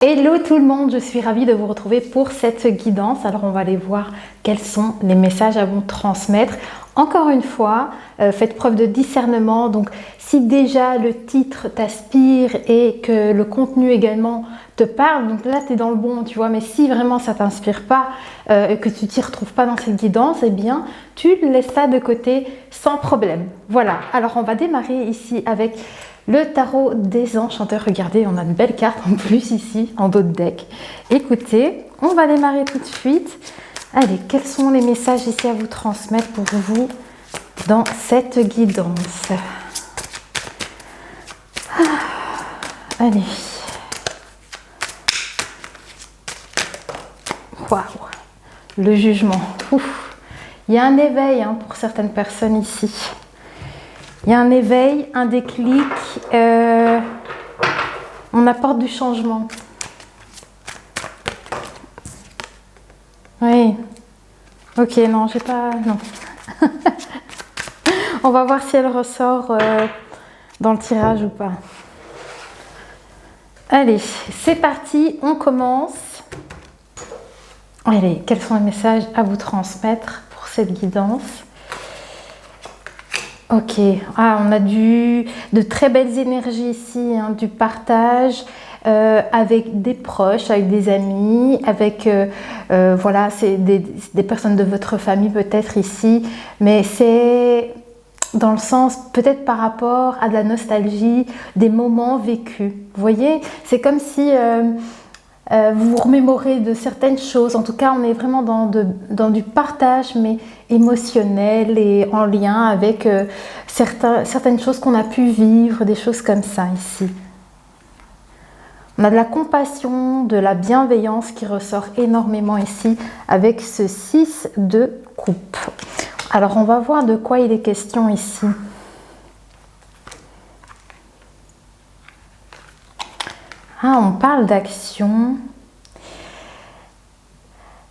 Hello tout le monde, je suis ravie de vous retrouver pour cette guidance. Alors on va aller voir quels sont les messages à vous transmettre. Encore une fois, faites preuve de discernement. Donc si déjà le titre t'aspire et que le contenu également te parle, donc là tu es dans le bon, tu vois. Mais si vraiment ça t'inspire pas et que tu t'y retrouves pas dans cette guidance, eh bien tu laisses ça de côté sans problème. Voilà, alors on va démarrer ici avec le tarot des enchanteurs. Regardez, on a une belle carte en plus ici, en dos de deck. Écoutez, on va démarrer tout de suite. Allez, quels sont les messages ici à vous transmettre pour vous dans cette guidance? Allez. Waouh, le jugement. Ouf. Il y a un éveil pour certaines personnes ici. Il y a un éveil, un déclic, on apporte du changement. Oui. Ok, non, j'ai pas... Non. On va voir si elle ressort dans le tirage ou pas. Allez, c'est parti, on commence. Allez, quels sont les messages à vous transmettre pour cette guidance? Ok, on a de très belles énergies ici, du partage avec des proches, avec des amis, avec, voilà, c'est des personnes de votre famille peut-être ici, mais c'est dans le sens peut-être par rapport à de la nostalgie, des moments vécus. Vous voyez, c'est comme si vous vous remémorez de certaines choses. En tout cas, on est vraiment dans du partage, mais émotionnel et en lien avec certaines choses qu'on a pu vivre, des choses comme ça ici. On a de la compassion, de la bienveillance qui ressort énormément ici avec ce 6 de coupe. Alors, on va voir de quoi il est question ici. On parle d'action.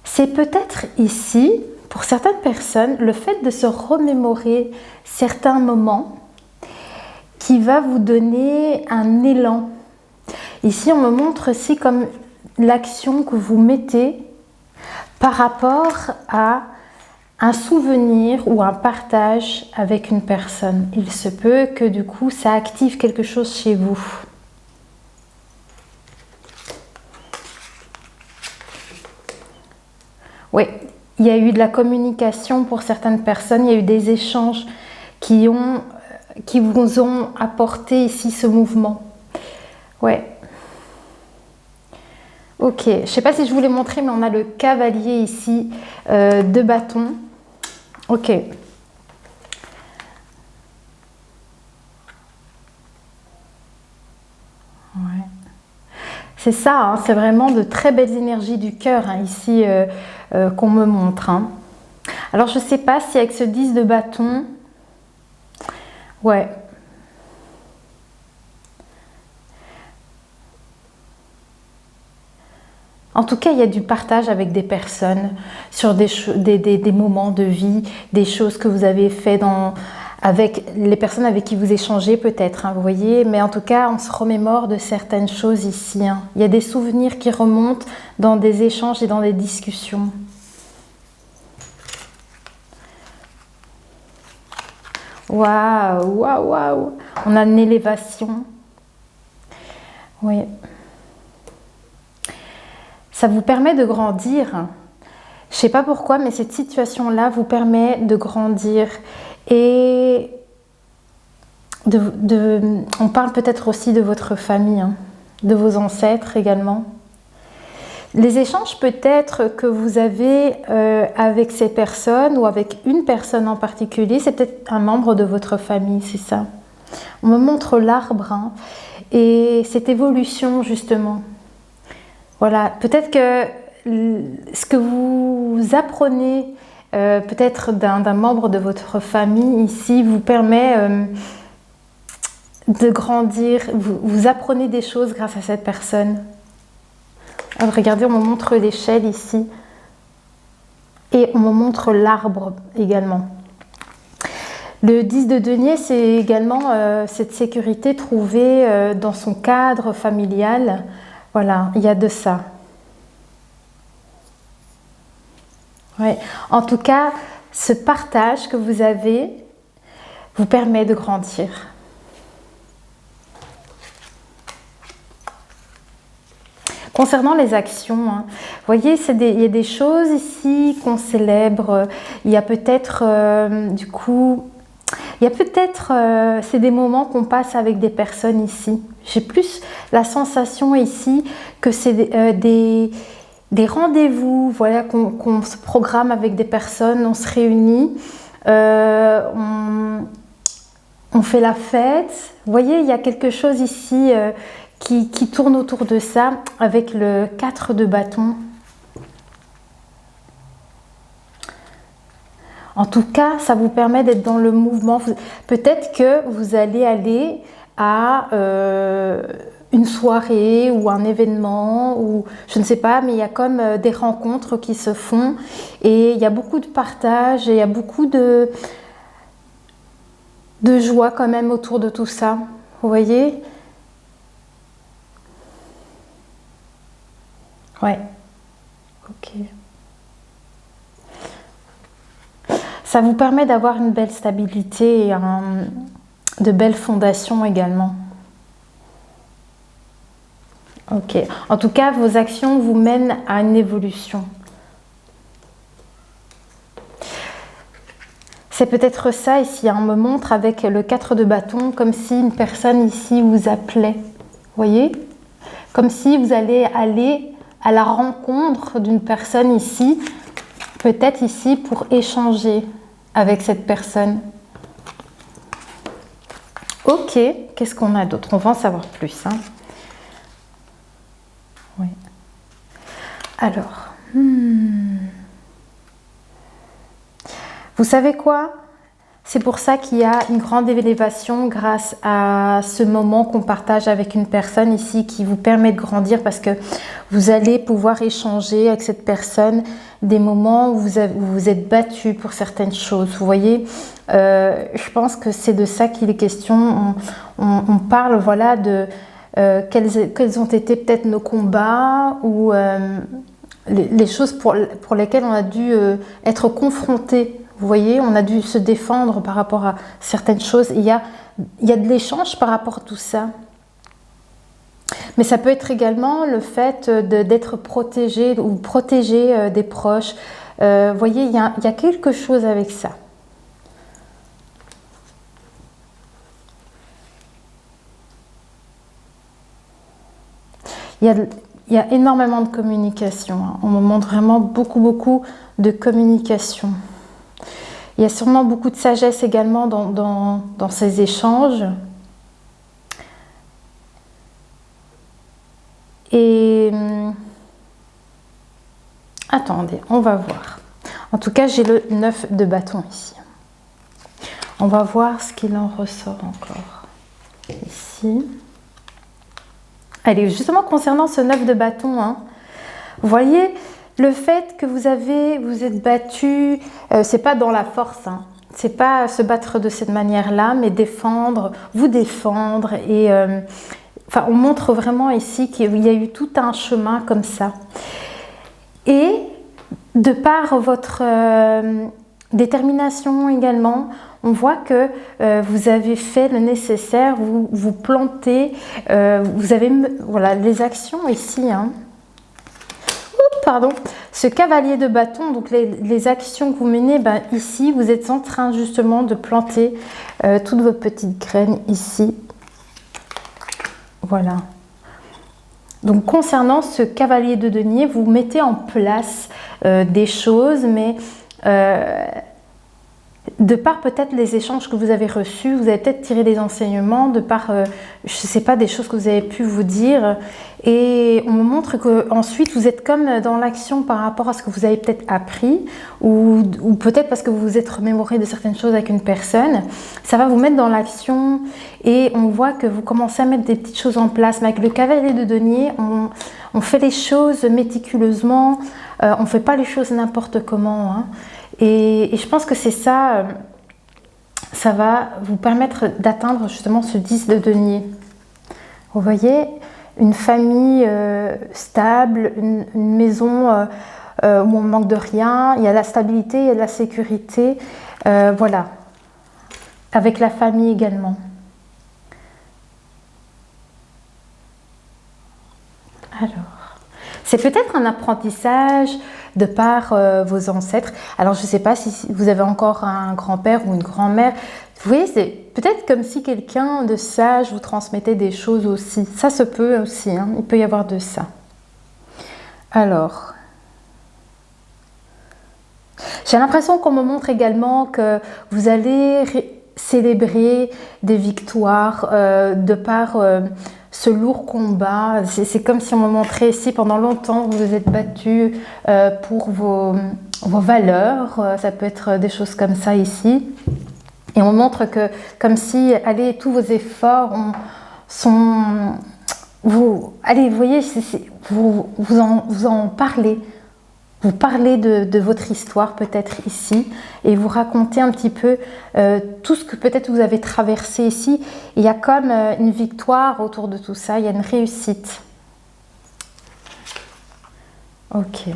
C'est peut-être ici, pour certaines personnes, le fait de se remémorer certains moments qui va vous donner un élan. Ici, on me montre aussi comme l'action que vous mettez par rapport à un souvenir ou un partage avec une personne. Il se peut que du coup, ça active quelque chose chez vous. Oui, il y a eu de la communication pour certaines personnes, il y a eu des échanges qui vous ont apporté ici ce mouvement. Ouais. Ok, je ne sais pas si je vous l'ai montré, mais on a le cavalier ici de bâton. Ok. Ouais. C'est ça, c'est vraiment de très belles énergies du cœur ici qu'on me montre. Alors, je ne sais pas si avec ce 10 de bâton, ouais. En tout cas, il y a du partage avec des personnes sur des moments de vie, des choses que vous avez fait avec les personnes avec qui vous échangez peut-être, vous voyez. Mais en tout cas, on se remémore de certaines choses ici. Il y a des souvenirs qui remontent dans des échanges et dans des discussions. Waouh, waouh, waouh. On a une élévation. Oui. Ça vous permet de grandir. Je ne sais pas pourquoi, mais cette situation-là vous permet de grandir. Et on parle peut-être aussi de votre famille, de vos ancêtres également. Les échanges peut-être que vous avez avec ces personnes ou avec une personne en particulier, c'est peut-être un membre de votre famille, c'est ça. On me montre l'arbre et cette évolution justement. Voilà, peut-être que ce que vous apprenez peut-être d'un membre de votre famille ici vous permet de grandir, vous apprenez des choses grâce à cette personne. Alors, regardez, on me montre l'échelle ici et on me montre l'arbre également. Le 10 de denier, c'est également cette sécurité trouvée dans son cadre familial. Voilà, il y a de ça. Ouais. En tout cas, ce partage que vous avez vous permet de grandir. Concernant les actions, hein, vous voyez, il y a des choses ici qu'on célèbre. Il y a peut-être, du coup, il y a peut-être, c'est des moments qu'on passe avec des personnes ici. J'ai plus la sensation ici que c'est des rendez-vous, voilà, qu'on se programme avec des personnes, on se réunit, on fait la fête. Vous voyez, il y a quelque chose ici qui tourne autour de ça avec le 4 de bâton. En tout cas, ça vous permet d'être dans le mouvement. Peut-être que vous allez aller à une soirée ou un événement, ou je ne sais pas, mais il y a comme des rencontres qui se font et il y a beaucoup de partage et il y a beaucoup de joie quand même autour de tout ça. Vous voyez? Ouais. Ok. Ça vous permet d'avoir une belle stabilité et de belles fondations également. Ok. En tout cas, vos actions vous mènent à une évolution. C'est peut-être ça ici, on me montre avec le 4 de bâton, comme si une personne ici vous appelait. Vous voyez? Comme si vous allez aller à la rencontre d'une personne ici, peut-être ici pour échanger avec cette personne. Ok, qu'est-ce qu'on a d'autre? On va en savoir plus. Hein. Oui. Alors, vous savez quoi? C'est pour ça qu'il y a une grande élévation grâce à ce moment qu'on partage avec une personne ici qui vous permet de grandir parce que vous allez pouvoir échanger avec cette personne des moments où vous vous êtes battu pour certaines choses. Vous voyez, je pense que c'est de ça qu'il est question. On parle voilà, de quels ont été peut-être nos combats ou les choses pour lesquelles on a dû être confrontés. Vous voyez, on a dû se défendre par rapport à certaines choses. Il y a de l'échange par rapport à tout ça. Mais ça peut être également le fait d'être protégé ou protéger des proches. Vous voyez, il y a quelque chose avec ça. Il y a énormément de communication. Hein. On me montre vraiment beaucoup de communication. Il y a sûrement beaucoup de sagesse également dans ces échanges. Et attendez, on va voir. En tout cas, j'ai le 9 de bâton ici. On va voir ce qu'il en ressort encore. Ici. Allez, justement concernant ce 9 de bâton, hein, vous voyez, le fait que vous êtes battu, c'est pas dans la force, hein. C'est pas se battre de cette manière-là, mais vous défendre. Et enfin, on montre vraiment ici qu'il y a eu tout un chemin comme ça. Et de par votre détermination également, on voit que vous avez fait le nécessaire, vous plantez, vous avez voilà, les actions ici, hein. Pardon, ce cavalier de bâton, donc les actions que vous menez, ben ici, vous êtes en train justement de planter toutes vos petites graines ici. Voilà. Donc concernant ce cavalier de denier, vous mettez en place des choses, mais de par peut-être les échanges que vous avez reçus, vous avez peut-être tiré des enseignements, de par, je ne sais pas, des choses que vous avez pu vous dire. Et on me montre qu'ensuite, vous êtes comme dans l'action par rapport à ce que vous avez peut-être appris, ou peut-être parce que vous vous êtes remémoré de certaines choses avec une personne. Ça va vous mettre dans l'action et on voit que vous commencez à mettre des petites choses en place. Mais avec le cavalier de denier, on fait les choses méticuleusement, on ne fait pas les choses n'importe comment, hein. Et je pense que c'est ça, ça va vous permettre d'atteindre justement ce 10 de denier. Vous voyez, une famille stable, une maison où on manque de rien. Il y a la stabilité, il y a de la sécurité. Voilà. Avec la famille également. Alors, c'est peut-être un apprentissage de par vos ancêtres. Alors, je ne sais pas si vous avez encore un grand-père ou une grand-mère. Vous voyez, c'est peut-être comme si quelqu'un de sage vous transmettait des choses aussi. Ça se peut aussi, hein. Il peut y avoir de ça. Alors, j'ai l'impression qu'on me montre également que vous allez célébrer des victoires de par ce lourd combat. C'est comme si on me montrait ici pendant longtemps vous vous êtes battu pour vos valeurs. Ça peut être des choses comme ça ici. Et on montre que comme si, allez, tous vos efforts sont... allez, vous voyez, vous en parlez. Vous parlez de votre histoire peut-être ici et vous racontez un petit peu tout ce que peut-être vous avez traversé ici. Il y a comme une victoire autour de tout ça, il y a une réussite. Ok.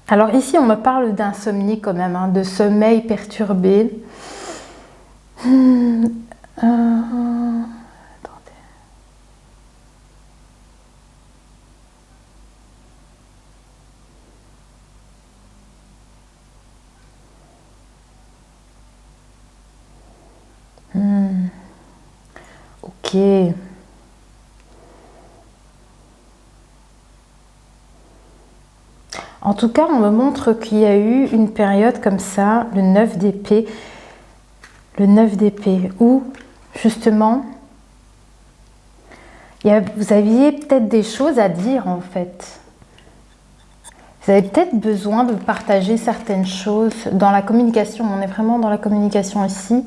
Alors ici on me parle d'insomnie quand même, hein, de sommeil perturbé. Ok. En tout cas, on me montre qu'il y a eu une période comme ça, le 9 d'épée, où justement, vous aviez peut-être des choses à dire en fait. Vous avez peut-être besoin de partager certaines choses dans la communication. On est vraiment dans la communication ici,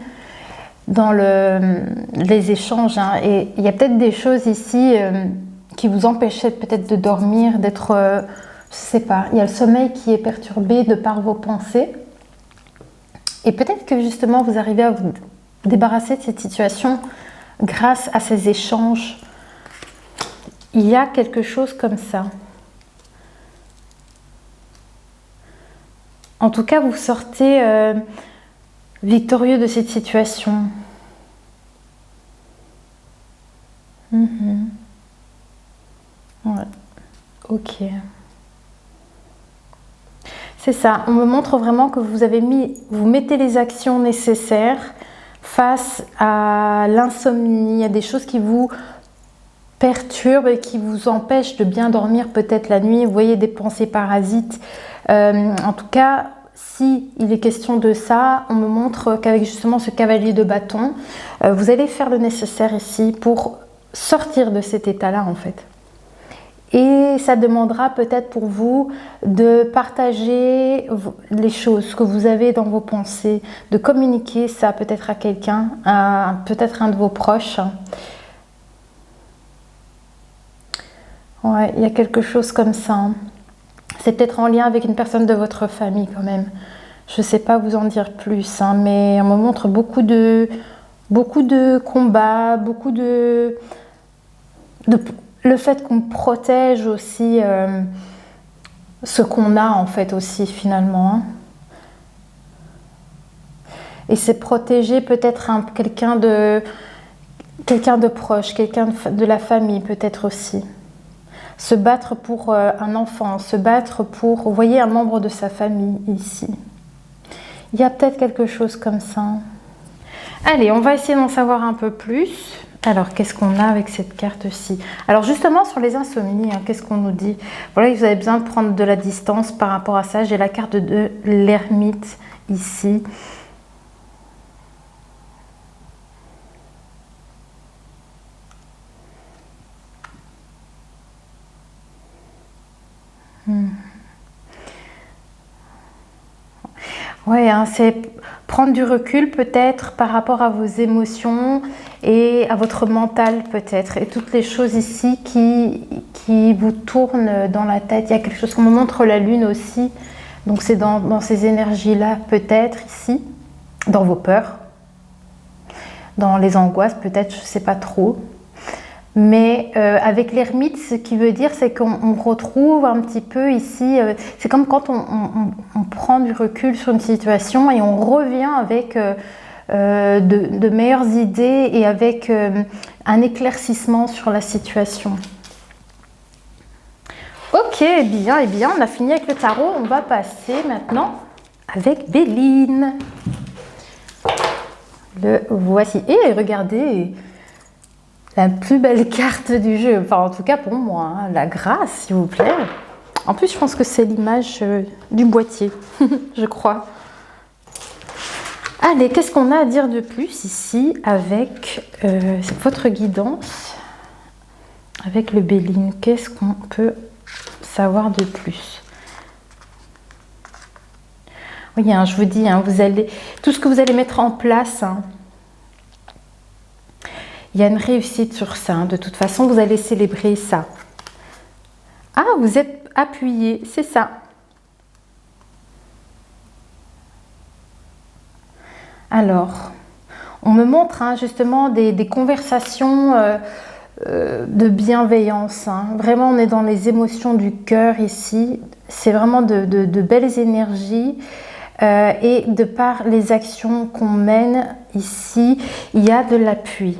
dans les échanges. Hein. Et il y a peut-être des choses ici qui vous empêchaient peut-être de dormir, d'être... je ne sais pas. Il y a le sommeil qui est perturbé de par vos pensées. Et peut-être que justement vous arrivez à vous débarrasser de cette situation grâce à ces échanges. Il y a quelque chose comme ça. En tout cas, vous sortez victorieux de cette situation. Ouais. Ok. C'est ça. On me montre vraiment que vous mettez les actions nécessaires face à l'insomnie. Il y a des choses qui vous perturbent et qui vous empêchent de bien dormir peut-être la nuit. Vous voyez des pensées parasites. En tout cas, si il est question de ça, on me montre qu'avec justement ce cavalier de bâton, vous allez faire le nécessaire ici pour sortir de cet état-là en fait. Et ça demandera peut-être pour vous de partager les choses que vous avez dans vos pensées, de communiquer ça peut-être à quelqu'un, peut-être un de vos proches. Ouais, il y a quelque chose comme ça. C'est peut-être en lien avec une personne de votre famille quand même. Je ne sais pas vous en dire plus, hein, mais on me montre beaucoup de combats, beaucoup de le fait qu'on protège aussi ce qu'on a en fait aussi finalement. Hein. Et c'est protéger peut-être quelqu'un de proche, quelqu'un de la famille peut-être aussi. Se battre pour un enfant, se battre pour, vous voyez, un membre de sa famille ici. Il y a peut-être quelque chose comme ça. Allez, on va essayer d'en savoir un peu plus. Alors, qu'est-ce qu'on a avec cette carte-ci? Alors, justement, sur les insomnies, hein, qu'est-ce qu'on nous dit? Voilà, vous avez besoin de prendre de la distance par rapport à ça. J'ai la carte de l'ermite ici. Ouais, hein, c'est prendre du recul peut-être par rapport à vos émotions et à votre mental peut-être. Et toutes les choses ici qui vous tournent dans la tête. Il y a quelque chose qu'on me montre la lune aussi. Donc c'est dans ces énergies-là peut-être ici, dans vos peurs, dans les angoisses peut-être, je ne sais pas trop. Mais avec l'ermite, ce qui veut dire, c'est qu'on retrouve un petit peu ici, c'est comme quand on prend du recul sur une situation et on revient avec de meilleures idées et avec un éclaircissement sur la situation. Ok, bien, et bien, on a fini avec le tarot. On va passer maintenant avec Béline. Le voici. Et regardez, la plus belle carte du jeu. Enfin, en tout cas pour moi, hein, la grâce, s'il vous plaît. En plus, je pense que c'est l'image du boîtier, je crois. Allez, qu'est-ce qu'on a à dire de plus ici avec votre guidance, avec le Béline? Qu'est-ce qu'on peut savoir de plus? Oui, hein, je vous dis, hein, tout ce que vous allez mettre en place, hein, il y a une réussite sur ça. Hein. De toute façon, vous allez célébrer ça. Ah, vous êtes appuyé, c'est ça. Alors, on me montre hein, justement des conversations de bienveillance. Hein. Vraiment, on est dans les émotions du cœur ici. C'est vraiment de belles énergies. Et de par les actions qu'on mène ici, il y a de l'appui.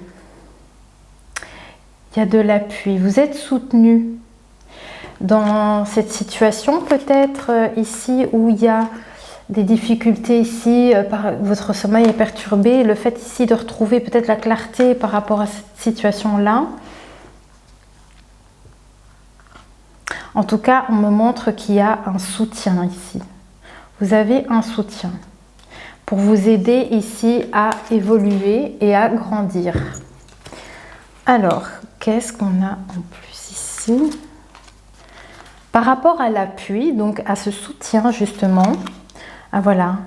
Il y a de l'appui. Vous êtes soutenu dans cette situation peut-être ici où il y a des difficultés ici, votre sommeil est perturbé. Le fait ici de retrouver peut-être la clarté par rapport à cette situation-là. En tout cas, on me montre qu'il y a un soutien ici. Vous avez un soutien pour vous aider ici à évoluer et à grandir. Alors, qu'est-ce qu'on a en plus ici? Par rapport à l'appui, donc à ce soutien justement, ah voilà,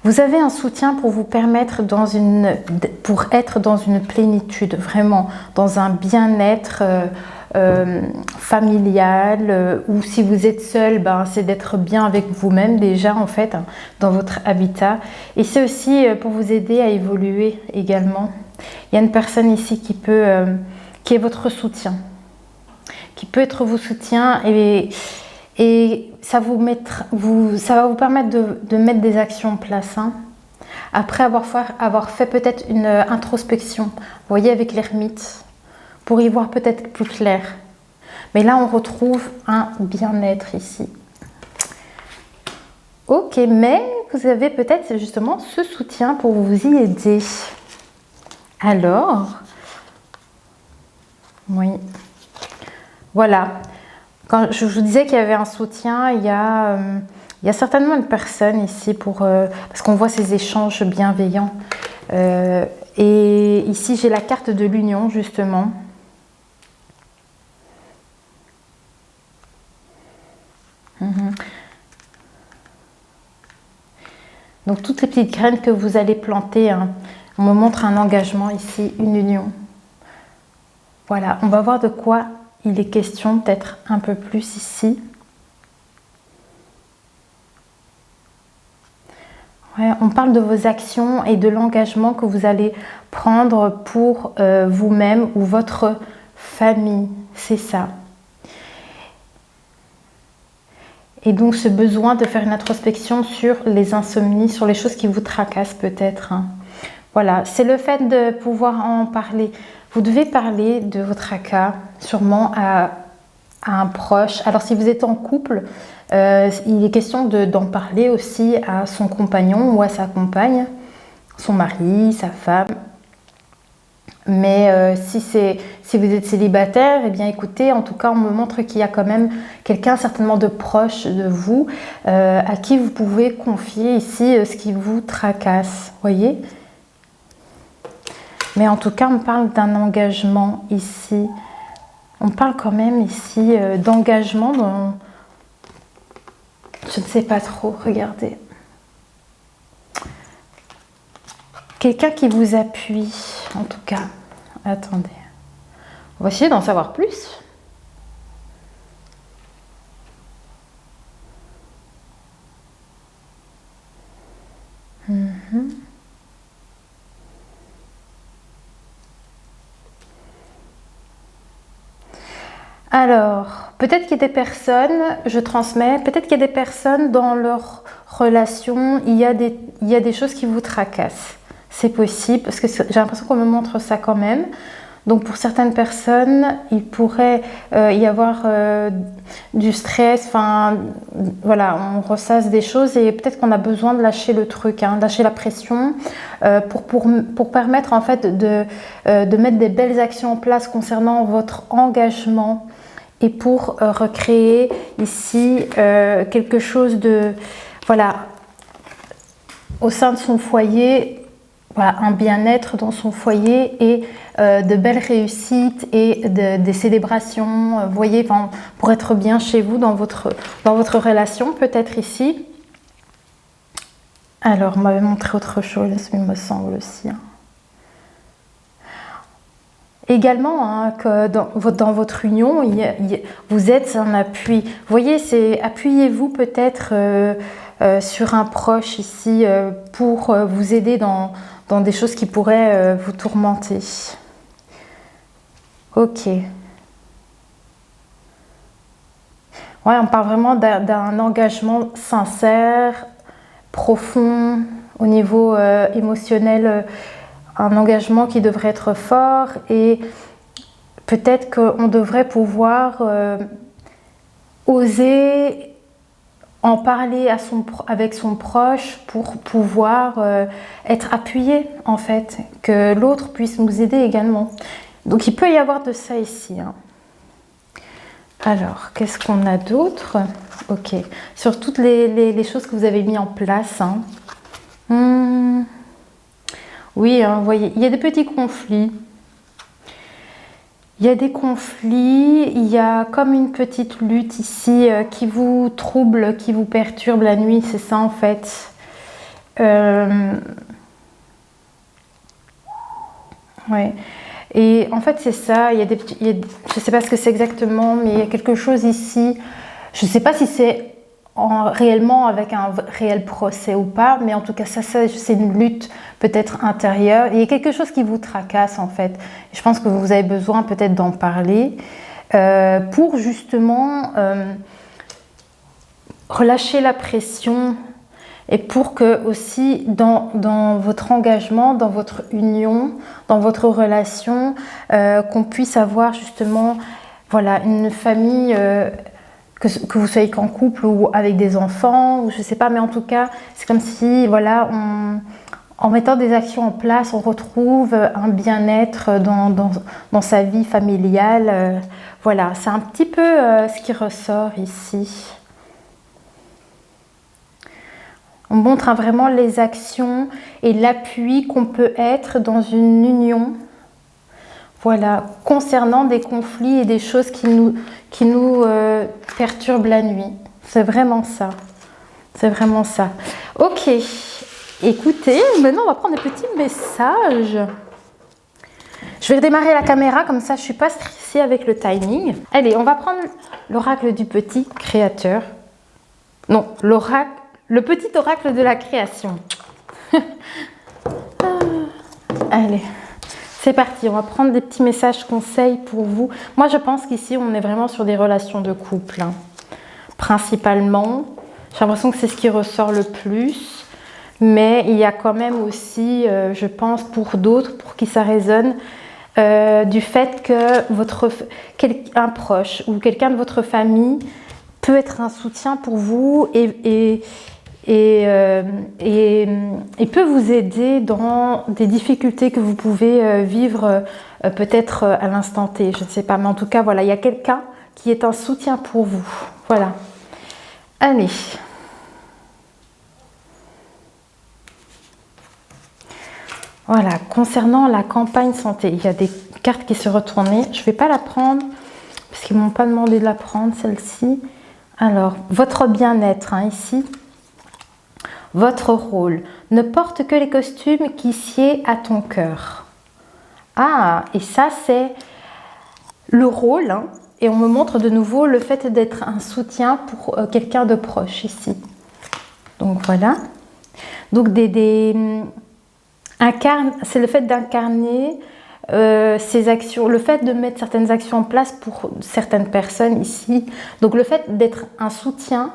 vous avez un soutien pour vous permettre pour être dans une plénitude, vraiment dans un bien-être familial, ou si vous êtes seul, ben, c'est d'être bien avec vous-même déjà en fait, hein, dans votre habitat. Et c'est aussi pour vous aider à évoluer également. Il y a une personne ici qui est votre soutien, qui peut être vos soutiens et ça va vous permettre de mettre des actions en place. Hein. Après avoir fait peut-être une introspection, vous voyez avec l'ermite, pour y voir peut-être plus clair. Mais là, on retrouve un bien-être ici. Ok, mais vous avez peut-être justement ce soutien pour vous y aider. Alors, oui, voilà. Quand je vous disais qu'il y avait un soutien, il y a certainement une personne ici parce qu'on voit ces échanges bienveillants. Et ici, j'ai la carte de l'union, justement. Donc, toutes les petites graines que vous allez planter, hein, on me montre un engagement ici, une union. Voilà, on va voir de quoi il est question, peut-être un peu plus ici. Ouais, on parle de vos actions et de l'engagement que vous allez prendre pour vous-même ou votre famille, c'est ça. Et donc ce besoin de faire une introspection sur les insomnies, sur les choses qui vous tracassent peut-être. Hein. Voilà, c'est le fait de pouvoir en parler. Vous devez parler de votre tracas, sûrement à un proche. Alors si vous êtes en couple, il est question d'en parler aussi à son compagnon ou à sa compagne, son mari, sa femme. Mais si vous êtes célibataire, eh bien écoutez, en tout cas on me montre qu'il y a quand même quelqu'un certainement de proche de vous à qui vous pouvez confier ici ce qui vous tracasse, voyez. Mais en tout cas on parle d'un engagement ici. On parle quand même ici d'engagement dans... Je ne sais pas trop, regardez. Quelqu'un qui vous appuie, en tout cas. Attendez. On va essayer d'en savoir plus. Alors, peut-être qu'il y a des personnes, je transmets, peut-être qu'il y a des personnes dans leur relation, il y a des choses qui vous tracassent. C'est possible, parce que j'ai l'impression qu'on me montre ça quand même. Donc pour certaines personnes, il pourrait y avoir du stress, enfin voilà, on ressasse des choses et peut-être qu'on a besoin de lâcher le truc, hein, lâcher la pression pour permettre en fait de mettre des belles actions en place concernant votre engagement et pour recréer ici quelque chose de, voilà, au sein de son foyer. Voilà, un bien-être dans son foyer et de belles réussites et des célébrations, vous voyez, enfin, pour être bien chez vous dans votre relation, peut-être ici. Alors, on m'avait montré autre chose, il me semble aussi. Hein. Également, hein, que dans votre union, vous êtes un appui. Vous voyez, appuyez-vous peut-être sur un proche ici pour vous aider dans des choses qui pourraient vous tourmenter. Ok. Ouais, on parle vraiment d'un engagement sincère, profond, au niveau émotionnel, un engagement qui devrait être fort et peut-être qu'on devrait pouvoir oser en parler avec son proche pour pouvoir être appuyé en fait, que l'autre puisse nous aider également. Donc il peut y avoir de ça ici. Hein. Alors, qu'est-ce qu'on a d'autre? Ok, sur toutes les choses que vous avez mis en place. Hein. Oui, hein, vous voyez, il y a des petits conflits. Il y a des conflits, il y a comme une petite lutte ici qui vous trouble, qui vous perturbe la nuit, c'est ça en fait. Ouais. Et en fait c'est ça, je ne sais pas ce que c'est exactement, mais il y a quelque chose ici, je ne sais pas si c'est réellement avec un réel procès ou pas, mais en tout cas ça c'est une lutte peut-être intérieure. Il y a quelque chose qui vous tracasse en fait. Je pense que vous avez besoin peut-être d'en parler pour justement relâcher la pression et pour que aussi dans votre engagement, dans votre union, dans votre relation, qu'on puisse avoir justement voilà, une famille que vous soyez qu'en couple ou avec des enfants, ou je ne sais pas, mais en tout cas, c'est comme si, voilà, en mettant des actions en place, on retrouve un bien-être dans sa vie familiale. Voilà, c'est un petit peu ce qui ressort ici. On montre vraiment les actions et l'appui qu'on peut être dans une union. Voilà, concernant des conflits et des choses qui nous perturbent la nuit. C'est vraiment ça. C'est vraiment ça. Ok, écoutez, maintenant on va prendre des petits messages. Je vais redémarrer la caméra, comme ça je ne suis pas stressée avec le timing. Allez, on va prendre l'oracle du petit créateur. Non, le petit oracle de la création. Allez. C'est parti, on va prendre des petits messages conseils pour vous. Moi, je pense qu'ici, on est vraiment sur des relations de couple. Hein. Principalement, j'ai l'impression que c'est ce qui ressort le plus. Mais il y a quand même aussi, je pense, pour d'autres, pour qui ça résonne, du fait que un proche ou quelqu'un de votre famille peut être un soutien pour vous et peut vous aider dans des difficultés que vous pouvez vivre peut-être à l'instant T, je ne sais pas, mais en tout cas voilà, il y a quelqu'un qui est un soutien pour vous. Voilà. Allez. Voilà, concernant la campagne santé, il y a des cartes qui se retournaient. Je ne vais pas la prendre parce qu'ils ne m'ont pas demandé de la prendre, celle-ci. Alors, votre bien-être, hein, ici. Votre rôle. Ne porte que les costumes qui sied à ton cœur. Ah, et ça, c'est le rôle. Hein, et on me montre de nouveau le fait d'être un soutien pour quelqu'un de proche ici. Donc, voilà. Donc, c'est le fait d'incarner ces actions, le fait de mettre certaines actions en place pour certaines personnes ici. Donc le fait d'être un soutien,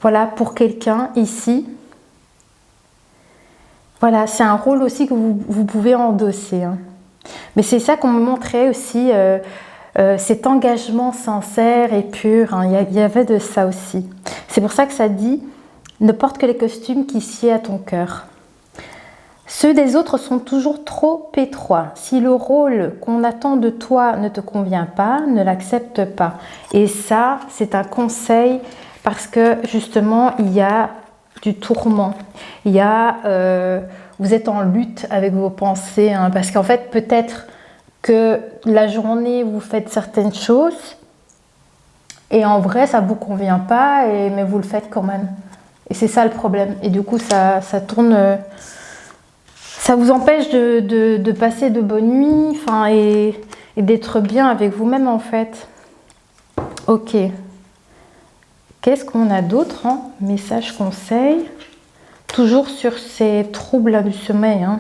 voilà, pour quelqu'un ici. Voilà, c'est un rôle aussi que vous pouvez endosser. Hein. Mais c'est ça qu'on me montrait aussi, cet engagement sincère et pur. Hein. Il y avait de ça aussi. C'est pour ça que ça dit « Ne porte que les costumes qui sied à ton cœur ». Ceux des autres sont toujours trop étroits. Si le rôle qu'on attend de toi ne te convient pas, ne l'accepte pas. Et ça, c'est un conseil parce que justement, il y a du tourment. Il y a, vous êtes en lutte avec vos pensées. Hein, parce qu'en fait, peut-être que la journée, vous faites certaines choses et en vrai, ça ne vous convient pas, mais vous le faites quand même. Et c'est ça le problème. Et du coup, ça tourne... ça vous empêche de passer de bonnes nuits, enfin, et d'être bien avec vous-même en fait. Ok. Qu'est-ce qu'on a d'autre hein? Message conseil. Toujours sur ces troubles du sommeil. Hein.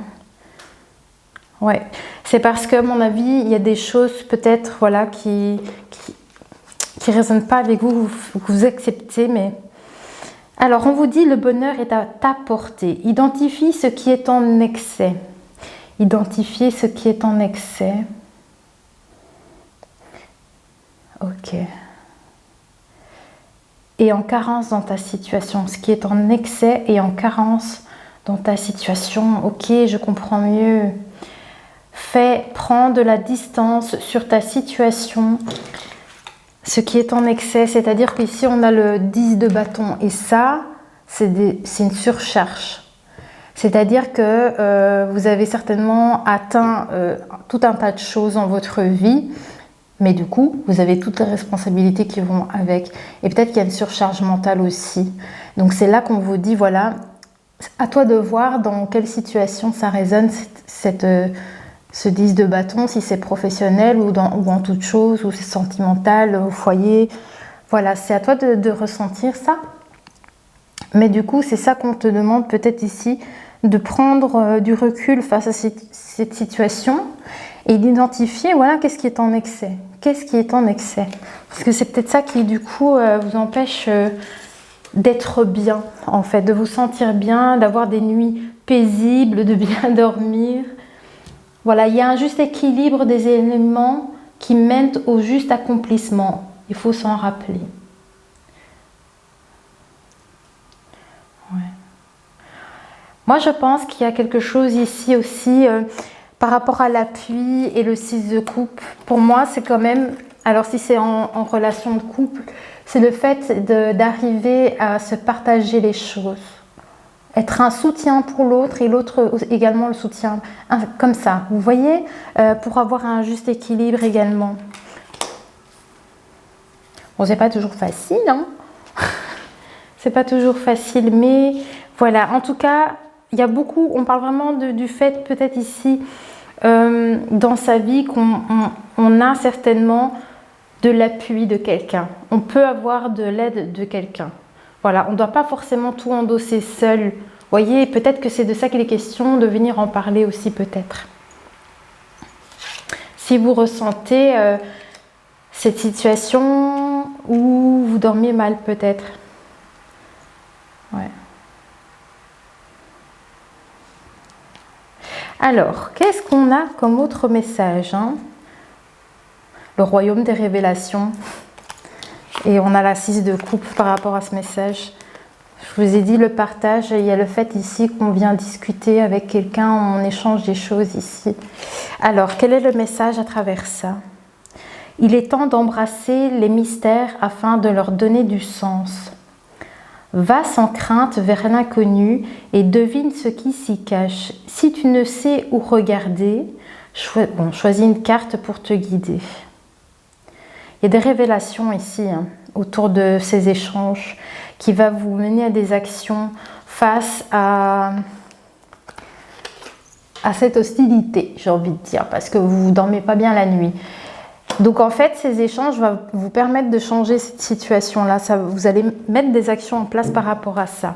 Ouais. C'est parce que, à mon avis, il y a des choses peut-être voilà, qui résonnent pas avec vous, que vous acceptez, mais... Alors, on vous dit le bonheur est à ta portée. Identifie ce qui est en excès. Identifier ce qui est en excès. Ok. Et en carence dans ta situation. Ce qui est en excès et en carence dans ta situation. Ok, je comprends mieux. Prends de la distance sur ta situation. Ce qui est en excès, c'est-à-dire qu'ici on a le 10 de bâton et ça, c'est une surcharge. C'est-à-dire que vous avez certainement atteint tout un tas de choses dans votre vie, mais du coup, vous avez toutes les responsabilités qui vont avec. Et peut-être qu'il y a une surcharge mentale aussi. Donc c'est là qu'on vous dit, voilà, à toi de voir dans quelle situation ça résonne, ce 10 de bâton, si c'est professionnel ou en toute chose, ou c'est sentimental, au foyer. Voilà, c'est à toi de ressentir ça. Mais du coup, c'est ça qu'on te demande peut-être ici, de prendre du recul face à cette situation et d'identifier, voilà, qu'est-ce qui est en excès. Qu'est-ce qui est en excès? Parce que c'est peut-être ça qui, du coup, vous empêche d'être bien, en fait, de vous sentir bien, d'avoir des nuits paisibles, de bien dormir. Voilà, il y a un juste équilibre des éléments qui mènent au juste accomplissement. Il faut s'en rappeler. Ouais. Moi, je pense qu'il y a quelque chose ici aussi par rapport à l'appui et le 6 de coupe. Pour moi, c'est quand même... Alors, si c'est en relation de couple, c'est le fait d'arriver à se partager les choses. Être un soutien pour l'autre et l'autre également le soutien, comme ça, vous voyez, pour avoir un juste équilibre également. Bon, c'est pas toujours facile, hein. C'est pas toujours facile, mais voilà, en tout cas, il y a beaucoup, on parle vraiment du fait peut-être ici, dans sa vie, qu'on a certainement de l'appui de quelqu'un. On peut avoir de l'aide de quelqu'un. Voilà, on ne doit pas forcément tout endosser seul. Vous voyez, peut-être que c'est de ça qu'il est question, de venir en parler aussi peut-être. Si vous ressentez cette situation où vous dormiez mal peut-être. Ouais. Alors, qu'est-ce qu'on a comme autre message hein? Le royaume des révélations. Et on a la 6 de coupe par rapport à ce message. Je vous ai dit le partage, il y a le fait ici qu'on vient discuter avec quelqu'un, on échange des choses ici. Alors, quel est le message à travers ça? Il est temps d'embrasser les mystères afin de leur donner du sens. Va sans crainte vers l'inconnu et devine ce qui s'y cache. Si tu ne sais où regarder, choisis une carte pour te guider. Il y a des révélations ici hein, autour de ces échanges qui va vous mener à des actions face à cette hostilité, j'ai envie de dire, parce que vous ne dormez pas bien la nuit. Donc en fait, ces échanges vont vous permettre de changer cette situation-là. Vous allez mettre des actions en place par rapport à ça.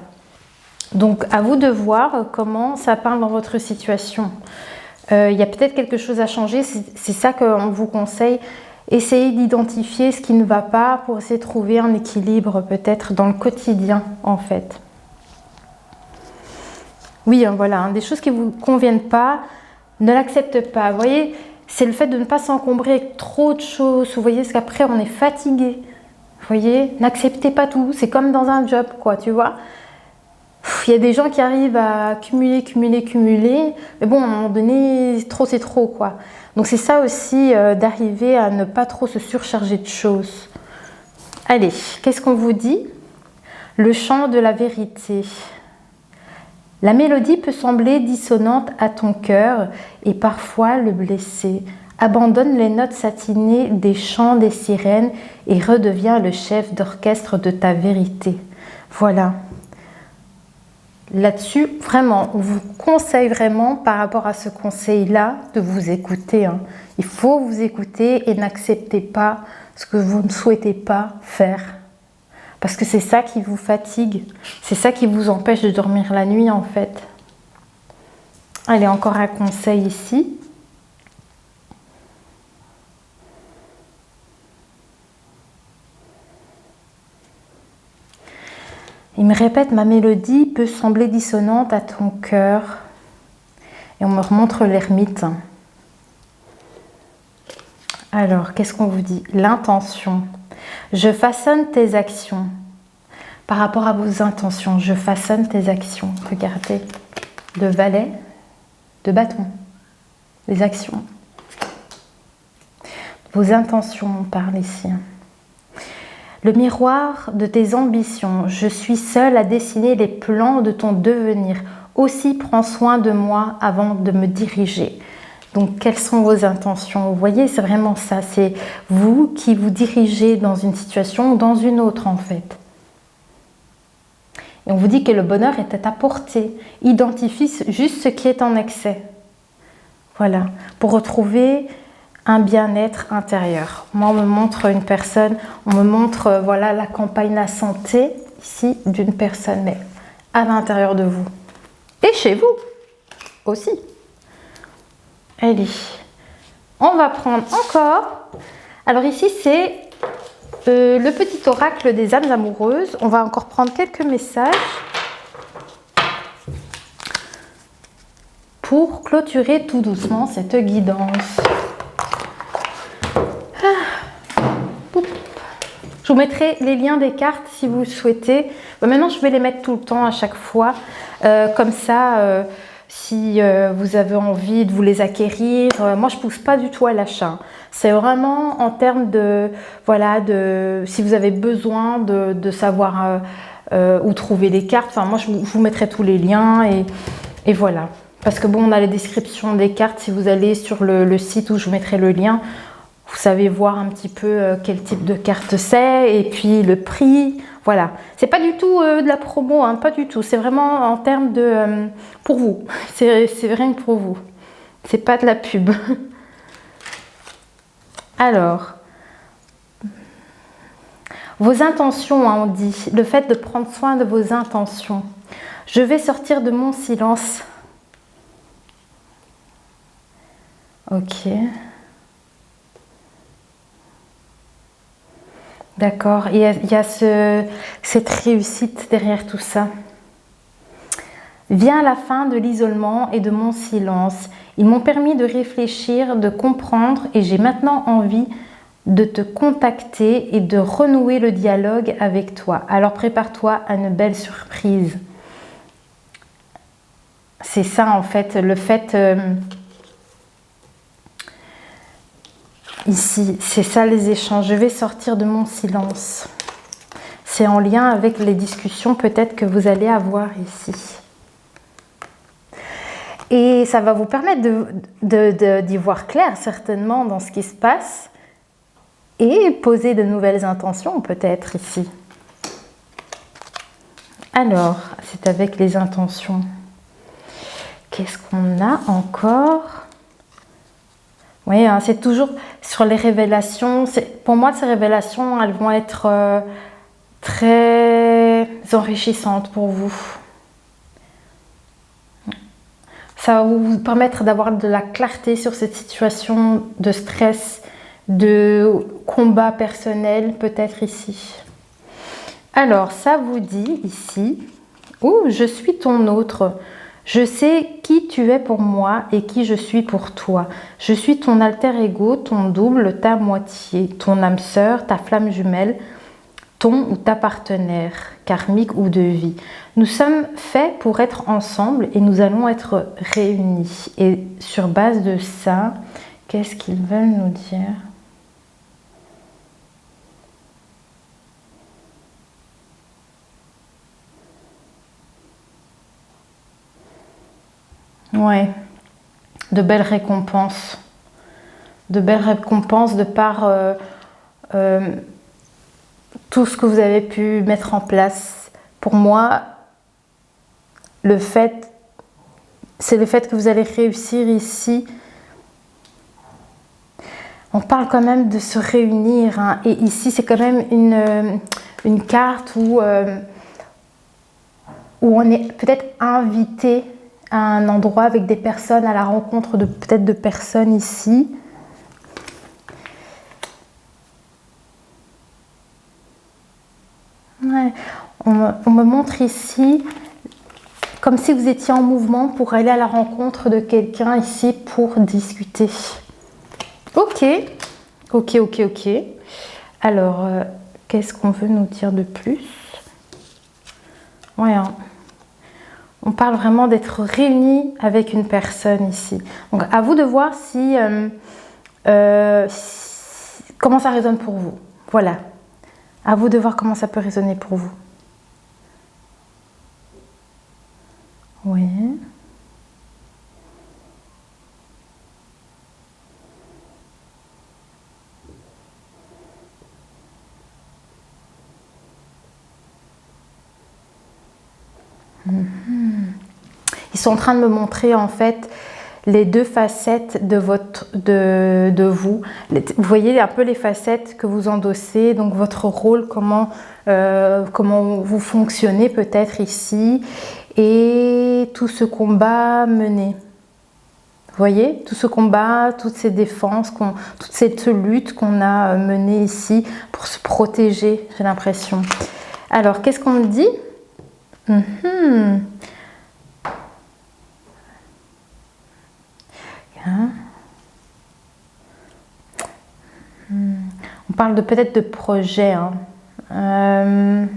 Donc à vous de voir comment ça parle dans votre situation. Il y a peut-être quelque chose à changer, c'est ça qu'on vous conseille. Essayez d'identifier ce qui ne va pas pour essayer de trouver un équilibre peut-être dans le quotidien en fait. Oui, voilà, hein, des choses qui ne vous conviennent pas, ne l'acceptez pas. Vous voyez, c'est le fait de ne pas s'encombrer avec trop de choses. Vous voyez, parce qu'après on est fatigué. Vous voyez, n'acceptez pas tout. C'est comme dans un job, quoi, tu vois. Il y a des gens qui arrivent à cumuler, mais bon, à un moment donné, trop c'est trop, quoi. Donc c'est ça aussi, d'arriver à ne pas trop se surcharger de choses. Allez, qu'est-ce qu'on vous dit? Le chant de la vérité. La mélodie peut sembler dissonante à ton cœur et parfois le blesser. Abandonne les notes satinées des chants des sirènes et redeviens le chef d'orchestre de ta vérité. Voilà. Là-dessus, vraiment, on vous conseille vraiment par rapport à ce conseil-là de vous écouter. Hein. Il faut vous écouter et n'acceptez pas ce que vous ne souhaitez pas faire. Parce que c'est ça qui vous fatigue. C'est ça qui vous empêche de dormir la nuit en fait. Allez, encore un conseil ici. Il me répète, ma mélodie peut sembler dissonante à ton cœur. Et on me remontre l'ermite. Alors, qu'est-ce qu'on vous dit? L'intention. Je façonne tes actions. Par rapport à vos intentions, je façonne tes actions. Regardez. De valet, de bâton. Les actions. Vos intentions, on parle ici. Le miroir de tes ambitions, je suis seule à dessiner les plans de ton devenir. Aussi, prends soin de moi avant de me diriger. Donc, quelles sont vos intentions? Vous voyez, c'est vraiment ça. C'est vous qui vous dirigez dans une situation ou dans une autre, en fait. Et on vous dit que le bonheur est à ta portée. Identifie juste ce qui est en excès. Voilà, pour retrouver un bien-être intérieur. Moi, on me montre une personne, on me montre voilà la campagne La Santé ici d'une personne, mais à l'intérieur de vous. Et chez vous aussi. Allez, on va prendre encore. Alors ici, c'est le petit oracle des âmes amoureuses. On va encore prendre quelques messages pour clôturer tout doucement cette guidance. Je vous mettrai les liens des cartes si vous le souhaitez. Maintenant, je vais les mettre tout le temps à chaque fois. Comme ça, si vous avez envie de vous les acquérir. Moi, je ne pousse pas du tout à l'achat. C'est vraiment en termes de, voilà, si vous avez besoin de savoir où trouver les cartes. Enfin, moi, je vous mettrai tous les liens et voilà. Parce que bon, on a les descriptions des cartes. Si vous allez sur le site où je vous mettrai le lien, vous savez voir un petit peu quel type de carte c'est et puis le prix. Voilà. C'est pas du tout de la promo, hein, pas du tout. C'est vraiment en termes de... pour vous. C'est rien que pour vous. C'est pas de la pub. Alors, vos intentions, hein, on dit. Le fait de prendre soin de vos intentions. Je vais sortir de mon silence. Ok. D'accord, il y a cette réussite derrière tout ça. Vient la fin de l'isolement et de mon silence. Ils m'ont permis de réfléchir, de comprendre et j'ai maintenant envie de te contacter et de renouer le dialogue avec toi. Alors prépare-toi à une belle surprise. C'est ça en fait, le fait... Ici, c'est ça les échanges. Je vais sortir de mon silence. C'est en lien avec les discussions peut-être que vous allez avoir ici. Et ça va vous permettre d'y voir clair certainement dans ce qui se passe et poser de nouvelles intentions peut-être ici. Alors, c'est avec les intentions. Qu'est-ce qu'on a encore ? Oui, hein, c'est toujours sur les révélations. Pour moi, ces révélations, elles vont être très enrichissantes pour vous. Ça va vous permettre d'avoir de la clarté sur cette situation de stress, de combat personnel peut-être ici. Alors, ça vous dit ici, je suis ton autre. Je sais qui tu es pour moi et qui je suis pour toi. Je suis ton alter ego, ton double, ta moitié, ton âme sœur, ta flamme jumelle, ton ou ta partenaire, karmique ou de vie. Nous sommes faits pour être ensemble et nous allons être réunis. Et sur base de ça, qu'est-ce qu'ils veulent nous dire ? Ouais, de belles récompenses. De belles récompenses de par tout ce que vous avez pu mettre en place. Pour moi, c'est le fait que vous allez réussir ici. On parle quand même de se réunir, hein, et ici c'est quand même une carte où on est peut-être invité à un endroit avec des personnes, à la rencontre de peut-être de personnes ici. Ouais. On me montre ici comme si vous étiez en mouvement pour aller à la rencontre de quelqu'un ici pour discuter. Ok, ok, ok, ok. Alors, qu'est-ce qu'on veut nous dire de plus? Ouais, hein. On parle vraiment d'être réunis avec une personne ici. Donc, à vous de voir comment ça résonne pour vous. Voilà. À vous de voir comment ça peut résonner pour vous. Oui. Ils sont en train de me montrer en fait les deux facettes de vous. Vous voyez un peu les facettes que vous endossez, donc votre rôle, comment vous fonctionnez peut-être ici, et tout ce combat mené. Vous voyez, tout ce combat, toutes ces défenses, toute cette lutte qu'on a menée ici pour se protéger, j'ai l'impression. Alors, qu'est-ce qu'on me dit? On parle peut-être de projet. Hein.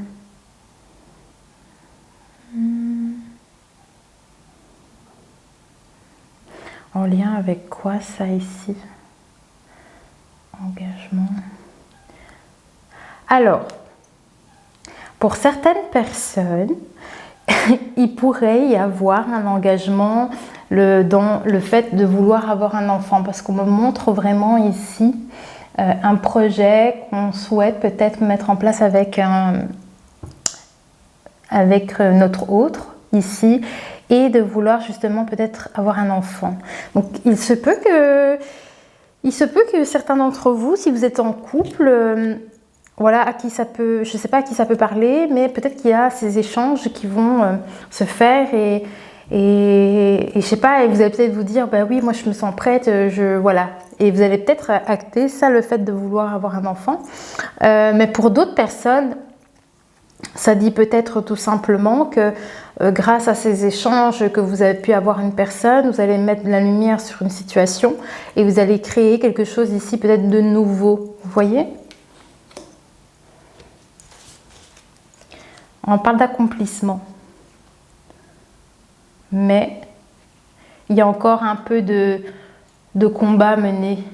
En lien avec quoi ça ici? Engagement. Alors, pour certaines personnes, il pourrait y avoir un engagement dans le fait de vouloir avoir un enfant, parce qu'on me montre vraiment ici un projet qu'on souhaite peut-être mettre en place avec notre autre ici, et de vouloir justement peut-être avoir un enfant. Donc il se peut que certains d'entre vous, si vous êtes en couple, voilà, à qui ça peut, je ne sais pas à qui ça peut parler, mais peut-être qu'il y a ces échanges qui vont se faire, et je sais pas, et vous allez peut-être vous dire, bah oui, moi je me sens prête, voilà. Et vous allez peut-être acter ça, le fait de vouloir avoir un enfant. Mais pour d'autres personnes, ça dit peut-être tout simplement que grâce à ces échanges que vous avez pu avoir une personne, vous allez mettre de la lumière sur une situation et vous allez créer quelque chose ici peut-être de nouveau. Vous voyez? On parle d'accomplissement. Mais il y a encore un peu de combat mené.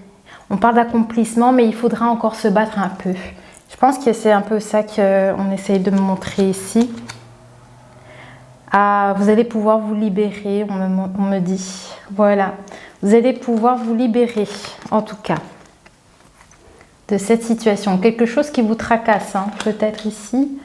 On parle d'accomplissement, mais il faudra encore se battre un peu. Je pense que c'est un peu ça qu'on essaye de me montrer ici. Ah, vous allez pouvoir vous libérer, on me dit. Voilà, vous allez pouvoir vous libérer, en tout cas, de cette situation. Quelque chose qui vous tracasse, hein, peut-être ici.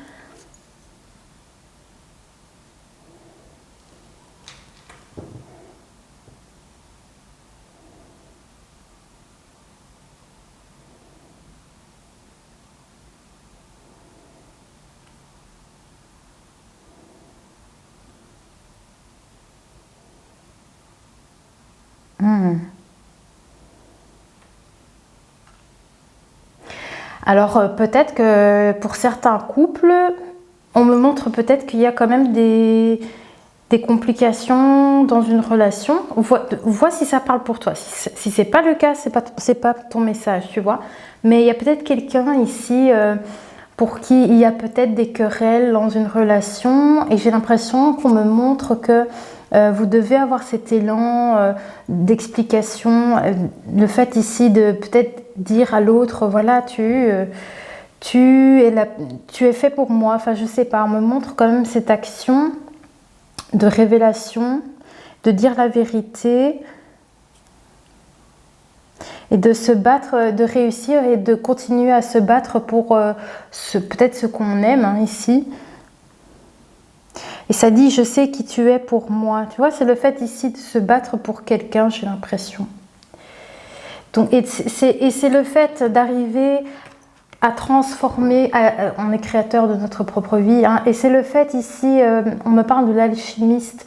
Alors peut-être que pour certains couples, on me montre peut-être qu'il y a quand même des complications dans une relation. Vois si ça parle pour toi. Si c'est pas le cas, c'est pas ton message, tu vois. Mais il y a peut-être quelqu'un ici pour qui il y a peut-être des querelles dans une relation. Et j'ai l'impression qu'on me montre que vous devez avoir cet élan d'explication. Le fait ici de peut-être dire à l'autre, voilà, tu es fait pour moi. Enfin, je sais pas, on me montre quand même cette action de révélation, de dire la vérité et de se battre, de réussir et de continuer à se battre pour peut-être ce qu'on aime ici. Et ça dit, je sais qui tu es pour moi. Tu vois, c'est le fait ici de se battre pour quelqu'un, j'ai l'impression. Donc, et c'est le fait d'arriver à transformer, on est créateur de notre propre vie, et c'est le fait ici, on me parle de l'alchimiste,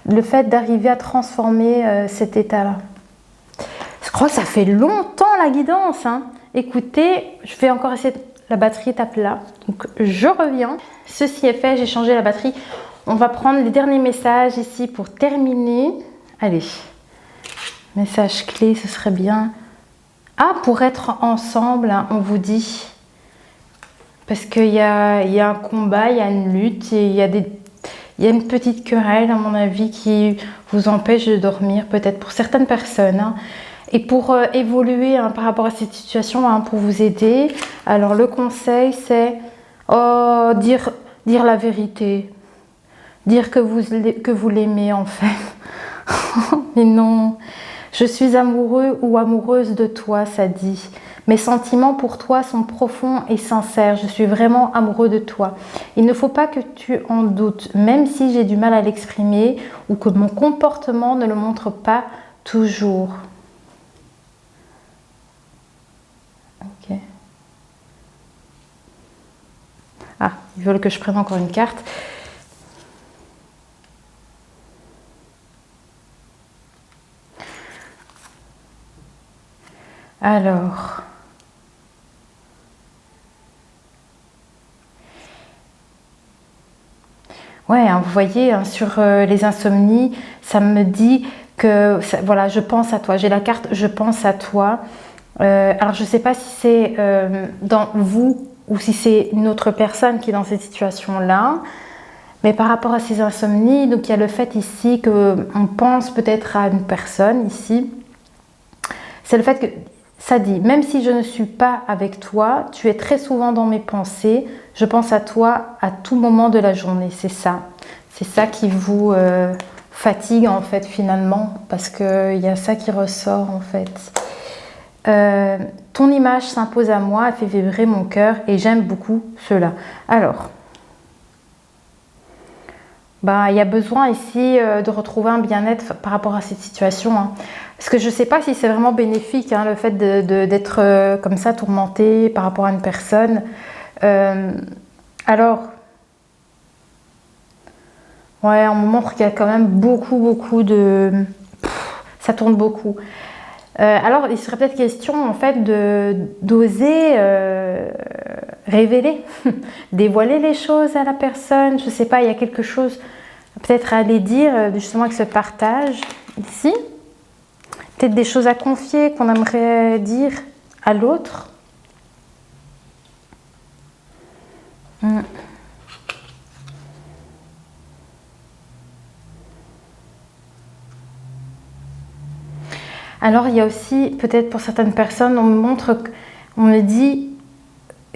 le fait d'arriver à transformer cet état-là. Je crois que ça fait longtemps la guidance. Écoutez, je vais encore essayer, la batterie est à plat, donc je reviens. Ceci est fait, j'ai changé la batterie. On va prendre les derniers messages ici pour terminer. Allez, message clé, ce serait bien. Ah, pour être ensemble, on vous dit. Parce qu'il y a un combat, il y a une lutte, et il y a une petite querelle, à mon avis, qui vous empêche de dormir, peut-être pour certaines personnes. Et pour évoluer par rapport à cette situation, pour vous aider, alors le conseil, c'est dire la vérité. Dire que vous l'aimez, en fait. Mais non, je suis amoureux ou amoureuse de toi, ça dit. Mes sentiments pour toi sont profonds et sincères. Je suis vraiment amoureux de toi. Il ne faut pas que tu en doutes, même si j'ai du mal à l'exprimer ou que mon comportement ne le montre pas toujours. Ok. Ah, ils veulent que je prenne encore une carte. Alors... Ouais, vous voyez, sur les insomnies, ça me dit que, voilà, je pense à toi. J'ai la carte « Je pense à toi ». Alors, je ne sais pas si c'est dans vous ou si c'est une autre personne qui est dans cette situation-là. Mais par rapport à ces insomnies, donc il y a le fait ici qu'on pense peut-être à une personne ici. C'est le fait que ça dit, même si je ne suis pas avec toi, tu es très souvent dans mes pensées. Je pense à toi à tout moment de la journée. C'est ça. C'est ça qui vous fatigue en fait finalement. Parce qu'il y a ça qui ressort en fait. Ton image s'impose à moi, elle fait vibrer mon cœur et j'aime beaucoup cela. Alors, il y a besoin ici de retrouver un bien-être par rapport à cette situation. Parce que je ne sais pas si c'est vraiment bénéfique, le fait d'être comme ça tourmenté par rapport à une personne. Alors, ouais, on me montre qu'il y a quand même beaucoup de... ça tourne beaucoup. Alors, il serait peut-être question en fait d'oser révéler, dévoiler les choses à la personne. Je ne sais pas, il y a quelque chose peut-être à aller dire justement avec ce partage ici. Peut-être des choses à confier qu'on aimerait dire à l'autre. Alors il y a aussi, peut-être pour certaines personnes, on me dit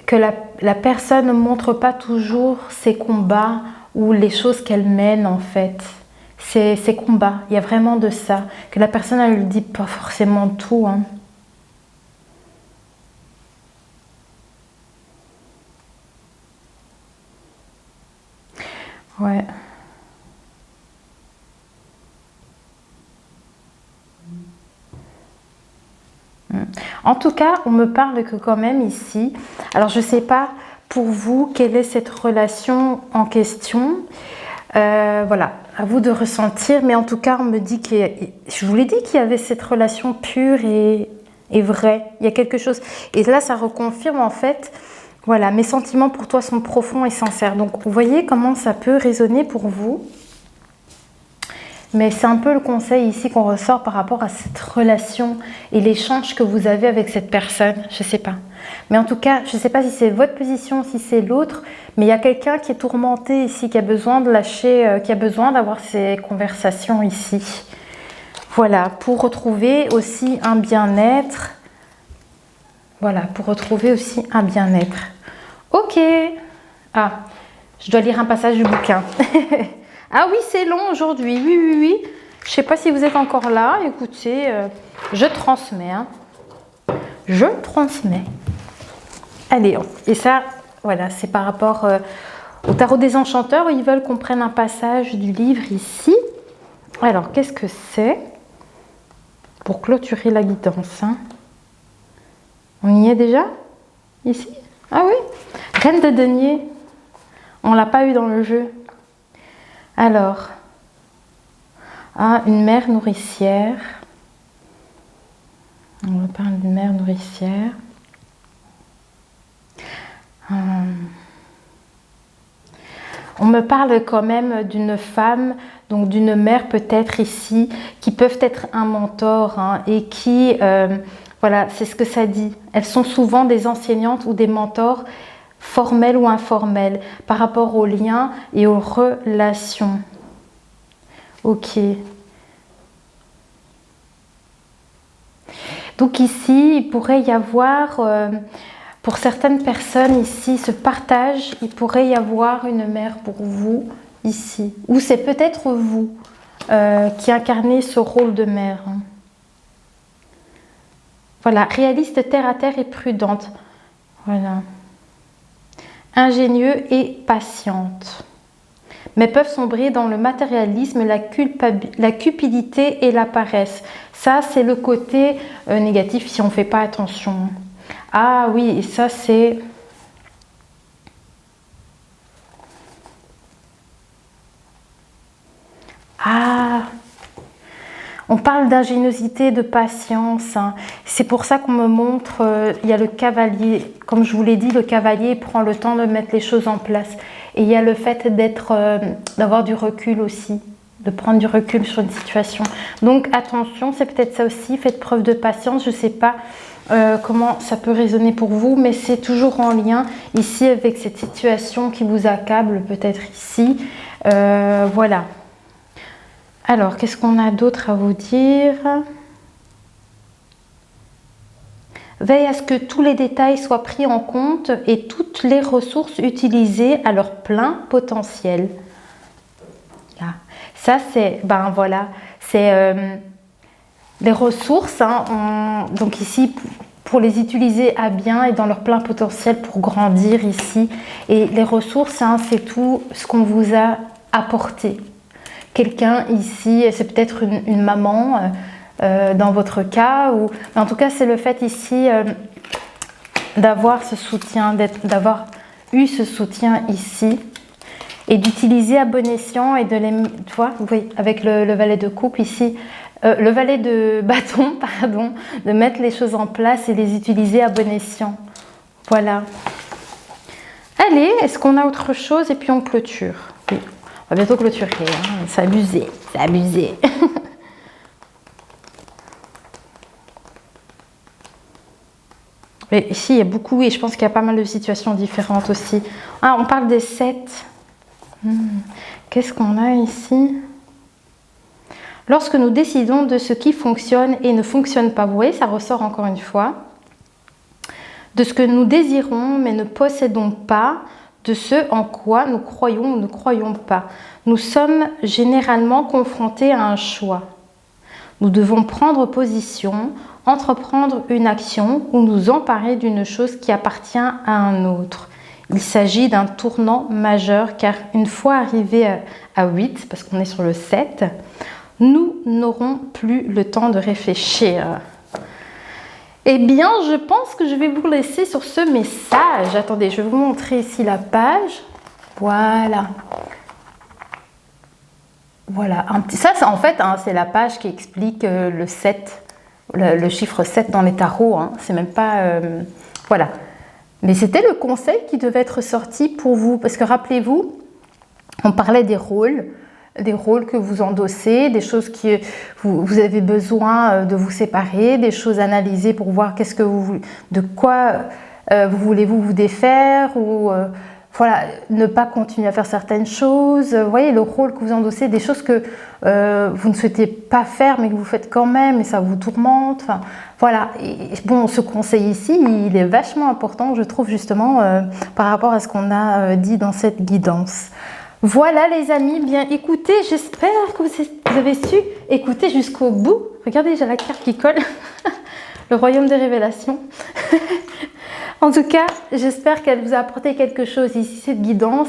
que la personne ne montre pas toujours ses combats ou les choses qu'elle mène en fait. Ses combats, il y a vraiment de ça. Que la personne, elle ne dit pas forcément tout. Ouais. En tout cas, on me parle que quand même ici, alors je ne sais pas pour vous quelle est cette relation en question. Voilà, à vous de ressentir, mais en tout cas, on me dit je vous l'ai dit qu'il y avait cette relation pure et vraie. Il y a quelque chose. Et là, ça reconfirme en fait, voilà, mes sentiments pour toi sont profonds et sincères. Donc, vous voyez comment ça peut résonner pour vous. Mais c'est un peu le conseil ici qu'on ressort par rapport à cette relation et l'échange que vous avez avec cette personne. Je ne sais pas. Mais en tout cas, je ne sais pas si c'est votre position, si c'est l'autre, mais il y a quelqu'un qui est tourmenté ici, qui a besoin de lâcher, qui a besoin d'avoir ces conversations ici. Voilà, pour retrouver aussi un bien-être. Voilà, pour retrouver aussi un bien-être. Ok. Ah, je dois lire un passage du bouquin. Ah oui, c'est long aujourd'hui. Oui, oui, oui. Je ne sais pas si vous êtes encore là. Écoutez, je transmets. Hein. Je transmets. Allez, et ça, voilà, c'est par rapport au tarot des enchanteurs. Ils veulent qu'on prenne un passage du livre ici. Alors, qu'est-ce que c'est? Pour clôturer la guidance. Hein. On y est déjà? Ici? Ah oui? Reine de denier. On ne l'a pas eu dans le jeu. Alors, une mère nourricière. On me parle d'une mère nourricière. On me parle quand même d'une femme, donc d'une mère peut-être ici, qui peuvent être un mentor hein, et qui, voilà, c'est ce que ça dit. Elles sont souvent des enseignantes ou des mentors formels ou informels par rapport aux liens et aux relations. Ok. Donc ici, il pourrait y avoir, pour certaines personnes ici, ce partage, il pourrait y avoir une mère pour vous ici. Ou c'est peut-être vous qui incarnez ce rôle de mère. Voilà, réaliste, terre à terre et prudente. Voilà. Ingénieux et patiente. Mais peuvent sombrer dans le matérialisme, la cupidité et la paresse. Ça, c'est le côté négatif si on ne fait pas attention. Ah oui, et ça, c'est... Ah, on parle d'ingéniosité, de patience. Hein. C'est pour ça qu'on me montre, il y a le cavalier. Comme je vous l'ai dit, le cavalier prend le temps de mettre les choses en place. Et il y a le fait d'avoir du recul aussi, de prendre du recul sur une situation. Donc attention, c'est peut-être ça aussi, faites preuve de patience. Je ne sais pas comment ça peut résonner pour vous, mais c'est toujours en lien ici avec cette situation qui vous accable peut-être ici. Voilà. Alors, qu'est-ce qu'on a d'autre à vous dire? Veille à ce que tous les détails soient pris en compte et toutes les ressources utilisées à leur plein potentiel. Là. Ça, c'est, ben voilà, c'est les ressources, hein, donc ici, pour les utiliser à bien et dans leur plein potentiel pour grandir ici. Et les ressources, hein, c'est tout ce qu'on vous a apporté. Quelqu'un ici, c'est peut-être une maman dans votre cas, ou en tout cas c'est le fait ici d'avoir ce soutien, d'avoir eu ce soutien ici et d'utiliser à bon escient et de les, tu vois, vous voyez, avec le valet de coupe ici, le valet de bâton, pardon, de mettre les choses en place et les utiliser à bon escient. Voilà. Allez, est-ce qu'on a autre chose et puis on clôture? Oui. On va bientôt clôturer, hein. C'est abusé, c'est abusé. Mais ici, il y a beaucoup, et je pense qu'il y a pas mal de situations différentes aussi. Ah, on parle des 7. Qu'est-ce qu'on a ici? Lorsque nous décidons de ce qui fonctionne et ne fonctionne pas, vous voyez, ça ressort encore une fois. De ce que nous désirons mais ne possédons pas, de ce en quoi nous croyons ou ne croyons pas. Nous sommes généralement confrontés à un choix. Nous devons prendre position, entreprendre une action ou nous emparer d'une chose qui appartient à un autre. Il s'agit d'un tournant majeur car une fois arrivé à 8, parce qu'on est sur le 7, nous n'aurons plus le temps de réfléchir. Eh bien, je pense que je vais vous laisser sur ce message. Attendez, je vais vous montrer ici la page. Voilà. Voilà, ça en fait, hein, c'est la page qui explique le 7, le chiffre 7 dans les tarots. Hein. C'est même pas... voilà. Mais c'était le conseil qui devait être sorti pour vous. Parce que rappelez-vous, on parlait des rôles que vous endossez, des choses que vous avez besoin de vous séparer, des choses analysées pour voir de quoi voulez-vous vous défaire ou voilà, ne pas continuer à faire certaines choses. Vous voyez le rôle que vous endossez, des choses que vous ne souhaitez pas faire mais que vous faites quand même et ça vous tourmente. Enfin, voilà. Et, bon, ce conseil ici, il est vachement important, je trouve, justement, par rapport à ce qu'on a dit dans cette guidance. Voilà les amis, bien écoutez, j'espère que vous avez su écouter jusqu'au bout. Regardez, j'ai la carte qui colle, le royaume des révélations. En tout cas, j'espère qu'elle vous a apporté quelque chose ici, cette guidance.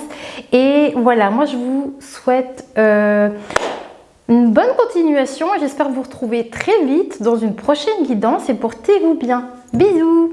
Et voilà, moi je vous souhaite une bonne continuation et j'espère vous retrouver très vite dans une prochaine guidance et portez-vous bien. Bisous!